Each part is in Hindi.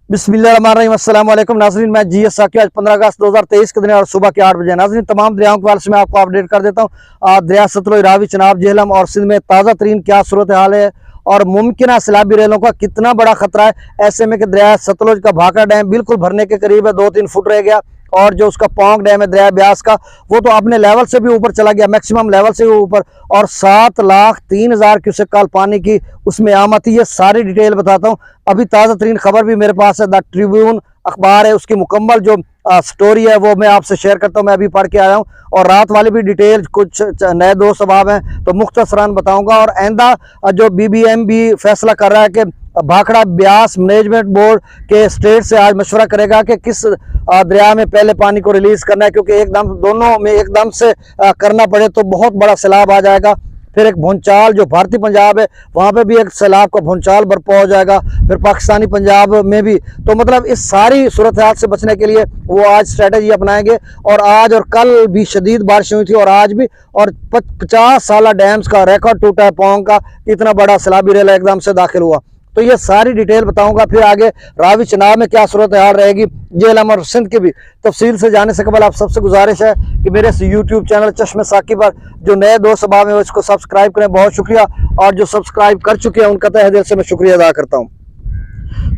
बिस्मिल्लाहिर्रहमानिर्रहीम। अस्सलाम वालेकुम नाज़रीन, मैं जीएस साकी। आज 15 अगस्त 2023 के दिन और सुबह के 8 बजे नाज़रीन तमाम दरियाओं के बारे में आपको अपडेट कर देता हूँ। दरिया सतलुज, रावी, चनाब, झेलम और सिंध में ताज़ा तरीन क्या सूरत हाल है और मुमकिन सैलाबी रेलों का कितना बड़ा खतरा है। ऐसे में कि दरिया सतलुज का भाखड़ा डैम बिल्कुल भरने के करीब है, 2-3 फुट रह गया। और जो उसका पौंग डैम है दरिया ब्यास का, वो तो अपने लेवल से भी ऊपर चला गया, मैक्सिमम लेवल से भी ऊपर। और 7,03,000 क्यूसेक काल पानी की उसमें आमद थी। ये सारी डिटेल बताता हूँ। अभी ताज़ा तरीन खबर भी मेरे पास है, द ट्रिब्यून अखबार है, उसकी मुकम्मल जो स्टोरी है वो मैं आपसे शेयर करता हूँ। मैं अभी पढ़ के आया हूँ और रात वाली भी डिटेल कुछ नए दोस्त सबाब हैं तो मुख्तसरान बताऊंगा। और आइंदा जो BBM भी फैसला कर रहा है कि भाखड़ा ब्यास मैनेजमेंट बोर्ड के स्टेट से आज मशवरा करेगा कि किस दरिया में पहले पानी को रिलीज करना है, क्योंकि एकदम दोनों में एकदम से करना पड़े तो बहुत बड़ा सैलाब आ जाएगा। फिर एक भूंचाल जो भारतीय पंजाब है वहाँ पे भी एक सैलाब का भूंचाल बरपा हो जाएगा, फिर पाकिस्तानी पंजाब में भी। तो मतलब इस सारी सूरत हाल से बचने के लिए वो आज स्ट्रेटजी अपनाएंगे। और आज और कल भी शदीद बारिश हुई थी और आज भी। और 50 साल डैम्स का रिकॉर्ड टूटा है पौंग का, इतना बड़ा सैलाबी रेला एकदम से दाखिल हुआ। तो ये सारी डिटेल बताऊंगा। फिर आगे रावी चनाब में क्या सूरत हाल रहेगी, झेलम और सिंध की भी तफसील से जाने से कबल आप सबसे गुजारिश है कि मेरे इस यूट्यूब चैनल चश्मे साकी पर जो नए दोस्त सबाब है इसको सब्सक्राइब करें। बहुत शुक्रिया। और जो सब्सक्राइब कर चुके हैं उनका तहे दिल से मैं शुक्रिया अदा करता हूँ।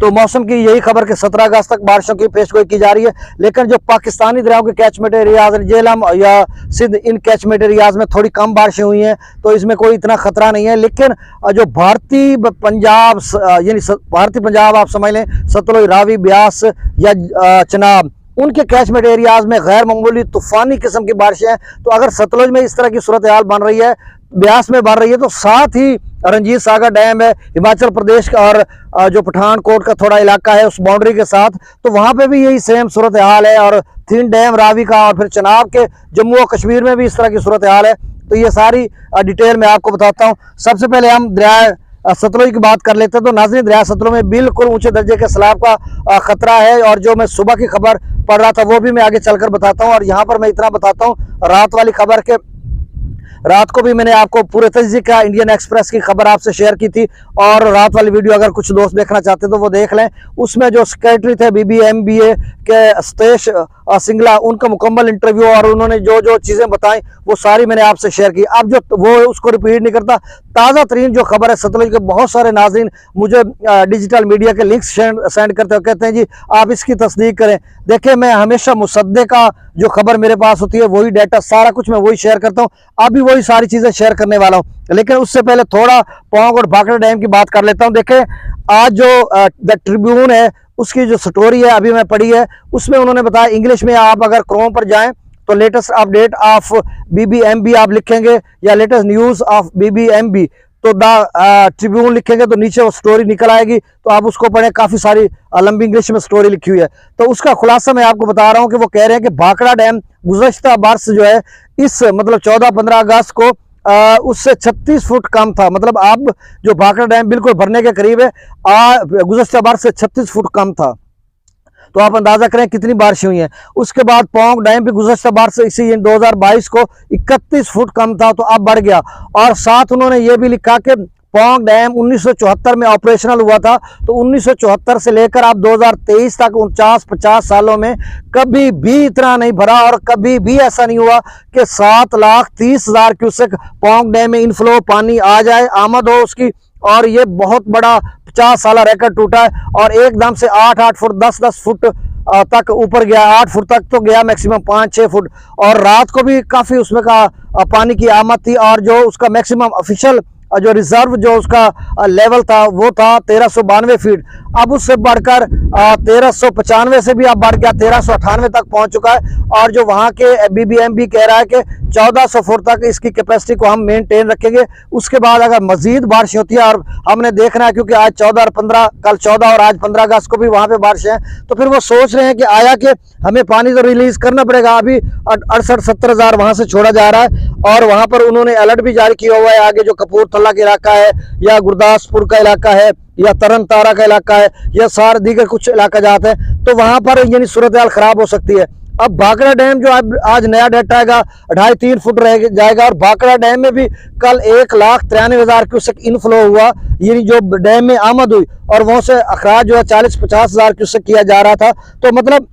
तो मौसम की यही खबर कि 17 अगस्त तक बारिशों की पेशगोई की जा रही है, लेकिन जो पाकिस्तानी दरियाओं के कैचमेंट एरियाज झेलम या सिंध, इन कैचमेंट एरियाज में थोड़ी कम बारिशें हुई हैं तो इसमें कोई इतना खतरा नहीं है। लेकिन जो भारतीय पंजाब यानी भारतीय पंजाब आप समझ लें, सतलुज, रावी, ब्यास या चनाब, उनके कैचमेंट एरियाज में गैर मामूली तूफानी किस्म की बारिशें हैं। तो अगर सतलुज में इस तरह की सूरत हाल बन रही है, ब्यास में बन रही है, तो साथ ही रंजीत सागर डैम है हिमाचल प्रदेश का और जो पठानकोट का थोड़ा इलाका है उस बाउंड्री के साथ, तो वहाँ पे भी यही सेम सूरत हाल है। और थिन डैम रावी का और फिर चनाब के जम्मू और कश्मीर में भी इस तरह की सूरत हाल है। तो ये सारी डिटेल मैं आपको बताता हूँ। सबसे पहले हम दरिया सतलुज की बात कर लेते हैं। तो नाज़रीन, दरिया सतलुज में बिल्कुल ऊंचे दर्जे के सैलाब का खतरा है और जो मैं सुबह की खबर पढ़ रहा था वो भी मैं आगे चलकर बताता हूँ। और यहाँ पर मैं इतना बताता हूँ, रात वाली खबर के रात को भी मैंने आपको पूरे तरीके का इंडियन एक्सप्रेस की खबर आपसे शेयर की थी। और रात वाली वीडियो अगर कुछ दोस्त देखना चाहते तो वो देख लें। उसमें जो सेक्रेटरी थे BBMBA के सतेश सिंगला, उनका मुकम्मल इंटरव्यू और उन्होंने जो जो चीज़ें बताई वो सारी मैंने आपसे शेयर की। अब जो वो उसको रिपीट नहीं करता, ताज़ा तरीन जो खबर है सतलुज के, बहुत सारे नाज़रीन मुझे डिजिटल मीडिया के लिंक्स सेंड करते हुए कहते हैं जी आप इसकी तस्दीक करें। देखिए, मैं हमेशा मुसद्दे का जो खबर मेरे पास होती है वही डाटा सारा कुछ मैं वही शेयर करता हूँ। अभी वही सारी चीज़ें शेयर करने वाला हूँ, लेकिन उससे पहले थोड़ा पौंग और भाखड़ा डैम की बात कर लेता हूँ। देखें, आज जो द ट्रिब्यून है उसकी जो स्टोरी है अभी मैं पढ़ी है, उसमें उन्होंने बताया इंग्लिश में, आप अगर क्रोम पर जाएं तो लेटेस्ट अपडेट ऑफ BBMB आप लिखेंगे या लेटेस्ट न्यूज़ ऑफ BBMB तो द ट्रिब्यून लिखेंगे तो नीचे वो स्टोरी निकल आएगी, तो आप उसको पढ़ें। काफ़ी सारी लंबी इंग्लिश में स्टोरी लिखी हुई है। तो उसका खुलासा मैं आपको बता रहा हूँ कि वो कह रहे हैं कि भाखड़ा डैम गुज़श्ता बरस जो है इस मतलब 14-15 अगस्त को उससे 36 फुट कम था। मतलब अब जो भाखड़ा डैम बिल्कुल भरने के करीब है, गुज़श्ता बरस से 36 फुट कम था। तो आप अंदाजा करें कितनी बारिश हुई है। उसके बाद पौंग डैम भी गुज़श्ता बरस इसी 2022 को 31 फुट कम था, तो अब बढ़ गया। और साथ उन्होंने ये भी लिखा कि पौंग डैम 1974 में ऑपरेशनल हुआ था, तो 1974 से लेकर अब 2023 तक 49-50 सालों में कभी भी इतना नहीं भरा और कभी भी ऐसा नहीं हुआ कि 7,30,000 क्यूसेक पौंग डैम में इनफ्लो पानी आ जाए, आमद हो उसकी। और ये बहुत बड़ा 50 साल रिकॉर्ड टूटा है और एकदम से 8-8 फुट 10-10 फुट तक ऊपर गया, 8 फुट तक तो गया, मैक्सिमम 5-6 फुट। और रात को भी काफ़ी उसमें का पानी की आमद थी और जो उसका मैक्सिमम ऑफिशियल जो रिजर्व जो उसका लेवल था वो था 1392 फीट। अब उससे बढ़कर 1395 से भी अब बढ़ गया 1398 तक पहुंच चुका है। और जो वहां के BBMB कह रहा है कि 1400 फुट तक इसकी कैपेसिटी को हम मेंटेन रखेंगे। उसके बाद अगर मजीद बारिश होती है, और हमने देखना है क्योंकि आज 14 और 15, कल 14 और आज 15 अगस्त को भी वहां पे बारिश है, तो फिर वो सोच रहे हैं कि आया कि हमें पानी तो रिलीज करना पड़ेगा। अभी 68-70 हज़ार वहां से छोड़ा जा रहा है और वहां पर उन्होंने अलर्ट भी जारी किया हुआ है। आगे जो कपूरथला का इलाका है या गुरदासपुर का इलाका है या तरन तारा का इलाका है या सार दीगर कुछ इलाका जाते हैं, तो वहां पर यानी सूरत हाल खराब हो सकती है। अब भाखड़ा डैम जो आज नया डेटा आएगा 2.5-3 फुट रह जाएगा, और भाखड़ा डैम में भी कल 1,93,000 क्यूसेक इनफ्लो हुआ, यानी जो डैम में आमद हुई, और वहां से अखराज जो है 40-50 हजार क्यूसेक किया जा रहा था। तो मतलब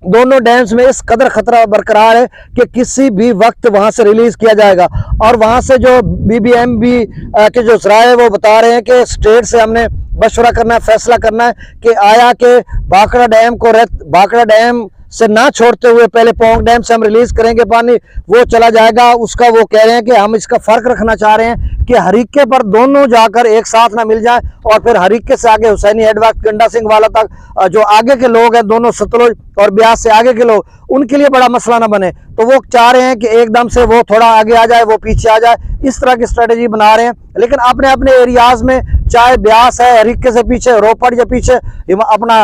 दोनों डैम्स में इस कदर खतरा बरकरार है कि किसी भी वक्त वहां से रिलीज किया जाएगा। और वहां से जो BBMB के जो सराय है वो बता रहे हैं कि स्टेट से हमने मशवरा करना है, फैसला करना है कि आया कि भाखड़ा डैम को भाखड़ा डैम से ना छोड़ते हुए पहले पोंग डैम से हम रिलीज करेंगे पानी, वो चला जाएगा। उसका वो कह रहे हैं कि हम इसका फर्क रखना चाह रहे हैं कि हरीके पर दोनों जाकर एक साथ ना मिल जाए, और फिर हरीके से आगे हुसैनी हेडवर्क गंडा सिंह वाला तक जो आगे के लोग हैं, दोनों सतलुज और ब्यास से आगे के लोग, उनके लिए बड़ा मसला ना बने। तो वो चाह रहे हैं कि एकदम से वो थोड़ा आगे आ जाए, वो पीछे आ जाए, इस तरह की स्ट्रेटेजी बना रहे हैं। लेकिन अपने अपने एरियाज में, चाहे ब्यास है हरीके से पीछे, रोपड़ या पीछे अपना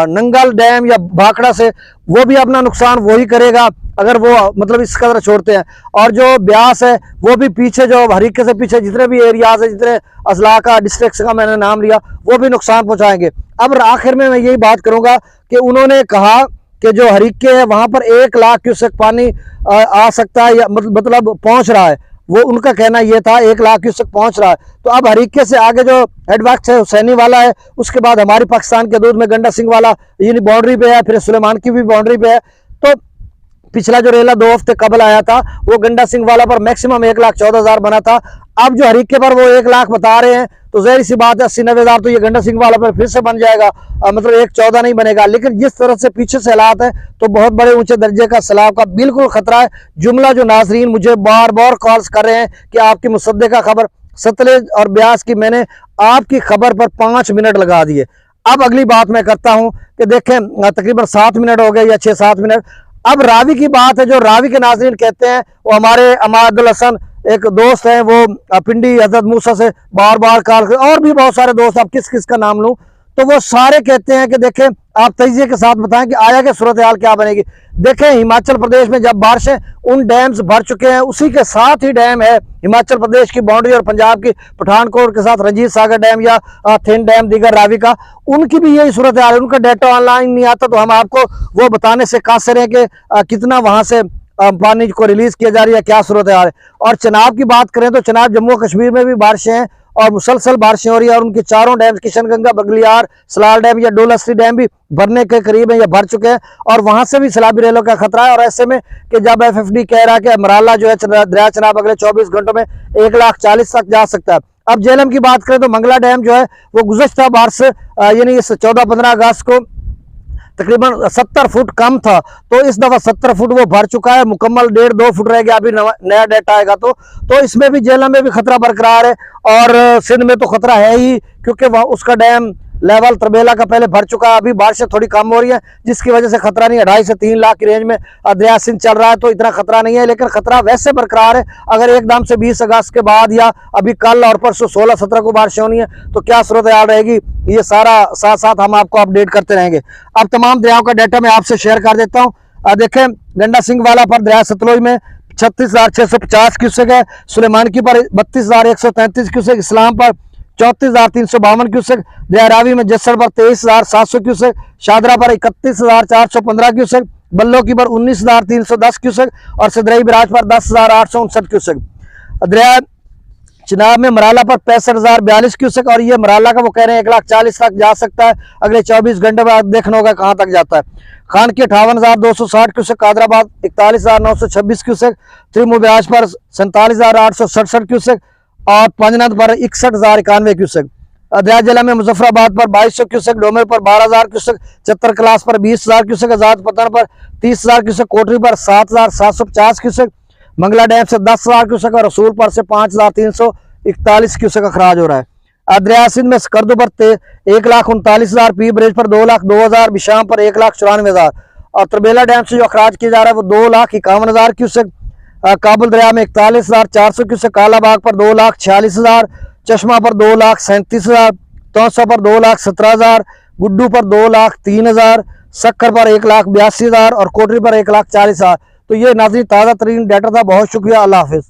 नंगल डैम या भाखड़ा से, वो भी अपना नुकसान वही करेगा अगर वो मतलब इस कदर छोड़ते हैं। और जो ब्यास है वो भी पीछे, जो हरीके से पीछे जितने भी एरियाज है, जितने अजला का डिस्ट्रिक्ट का मैंने नाम लिया, वो भी नुकसान पहुंचाएंगे। अब आखिर में मैं यही बात करूंगा कि उन्होंने कहा कि जो हरीके है वहां पर 1,00,000 क्यूसेक पानी आ सकता है, या मतलब पहुंच रहा है। वो उनका कहना ये था 1,00,000 क्यूसेक पहुंच रहा है। तो अब हरीके से आगे जो हेडवर्क है हुसैनी वाला है, उसके बाद हमारी पाकिस्तान के दूध में गंडा सिंह वाला यानी बाउंड्री पे है, फिर सुलेमान की भी बाउंड्री पे है। तो पिछला जो रेला 2 हफ्ते कबल आया था वो गंडा सिंह वाला पर मैक्सिमम 1,14,000 बना था। अब जो हरीके पर वो 1,00,000 बता रहे हैं, तो ज़ाहिर सी बात है 80-90,000 तो ये गंडा सिंह वाला पर फिर से बन जाएगा, मतलब 1,14 नहीं बनेगा। लेकिन जिस तरह से पीछे से हालात है, तो बहुत बड़े ऊंचे दर्जे का सैलाब का बिल्कुल खतरा है। जुमला जो नाजरीन मुझे बार बार कॉल्स कर रहे हैं कि आपकी मुसद्दका खबर सतलुज और ब्यास की, मैंने आपकी खबर पर 5 मिनट लगा दिए। अब अगली बात मैं करता हूं कि देखें तकरीबन 7 मिनट हो गए या 6-7 मिनट। अब रावी की बात है, जो रावी के नाजरीन कहते हैं, वो हमारे अमादुल हसन एक दोस्त हैं, वो पिंडी हजरत मूसा से बार बार कॉल, और भी बहुत सारे दोस्त, आप किस किस का नाम लूं, तो वो सारे कहते हैं कि देखें आप तजिए के साथ बताएं कि आया कि सूरत हाल क्या बनेगी। देखें हिमाचल प्रदेश में जब बारिशें, उन डैम्स भर चुके हैं, उसी के साथ ही डैम है हिमाचल प्रदेश की बाउंड्री और पंजाब की पठानकोट के साथ रंजीत सागर डैम या थिन डैम दीगर रावी का, उनकी भी यही सूरत हाल है। उनका डाटा ऑनलाइन नहीं आता, तो हम आपको वो बताने से कासिर हैं कि कितना वहां से पानी को रिलीज किया जा रही है, क्या सूरत हाल है। और चनाब की बात करें तो चनाब जम्मू कश्मीर में भी बारिशें हैं और मुसलसल बारिशें हो रही है, और उनके चारों डैम किशनगंगा, बगलियार, सलाल डैम या डोलस्ट्री डैम भी भरने के करीब है या भर चुके हैं, और वहां से भी सैलाबी रेलों का खतरा है। और ऐसे में कि जब FFD कह रहा है कि मराला जो है दरिया चनाब अगले 24 घंटों में 1,40,000 तक जा सकता है। अब जेहलम की बात करें तो मंगला डैम जो है वो गुज़श्ता बारिश यानी इस 14-15 अगस्त को तकरीबन 70 फुट कम था, तो इस दफा 70 फुट वो भर चुका है, मुकम्मल 1.5-2 फुट रह गया। अभी नया डेटा आएगा तो इसमें भी जेहलम में भी खतरा बरकरार है, और सिंध में तो खतरा है ही, क्योंकि वह उसका डैम लेवल तरबेला का पहले भर चुका है। अभी बारिशें थोड़ी कम हो रही है, जिसकी वजह से खतरा नहीं है। 2.5 से 3 लाख की रेंज में दरिया सिंध चल रहा है, तो इतना खतरा नहीं है। लेकिन खतरा वैसे बरकरार है, अगर एकदम से 20 अगस्त के बाद या अभी कल और परसों 16-17 को बारिश होनी है, तो क्या सूरत हाल रहेगी, ये सारा साथ साथ हम आपको अपडेट करते रहेंगे। अब तमाम दरियाओं का डाटा मैं आपसे शेयर कर देता हूँ। देखें गंडा सिंह वाला पर दरिया सतलुज में 36,650 क्यूसेक है, सुलेमान की पर 32,133 क्यूसेक, इस्लाम पर 34,352 क्यूसेक, दरिया रावी में जस्सर पर 23,700 क्यूसेक, शादरा पर 31,415 क्यूसेक, बल्लो की पर 19,310 क्यूसेक, और सिदरई बिराज पर 10,859 क्यूसेक। दरिया चिनाब में मराला पर 65,042 क्यूसेक, और ये मराला का वो कह रहे हैं 1,40,000 तक जा सकता है। अगले 24 घंटे बाद देखना होगा कहाँ तक जाता है। खान की 58,260 क्यूसेक, कादराबाद 41,926 क्यूसेक, त्रिमू बिराज पर 47,867 क्यूसेक, और पंजनद पर 61,091 क्यूसेक। दरिया जिला में मुजफ्फराबाद पर 2,200 क्यूसेक, डोमेर पर 12,000 क्यूसेक, चतर क्लास पर 20,000 क्यूसेक, आजाद पतन पर 30,000 क्यूसेक, कोटरी पर 7,750 क्यूसेक, मंगला डैम से 10,000 क्यूसेक, और रसूल पर से 5,341 क्यूसेक अखराज हो रहा है। दरिया सिंध में स्कर्दू पर 1,39,000, पी ब्रिज पर 2,02,000, बिशाम पर 1,94,000, और तरबेला डैम से जो अखराज किया जा रहा है वो 2,51,000 क्यूसेक। काबुल दरिया में 41,400 क्यूसेक, कालाबाग पर 2,46,000, चश्मा पर 2,37,000, तौसा पर 2,17,000, गुड्डू पर 2,03,000, सक्कर पर 1,82,000, और कोटरी पर 1,40,000। तो ये नाज़रीन ताज़ा तरीन डाटा था। बहुत शुक्रिया, अल्लाह हाफिज़।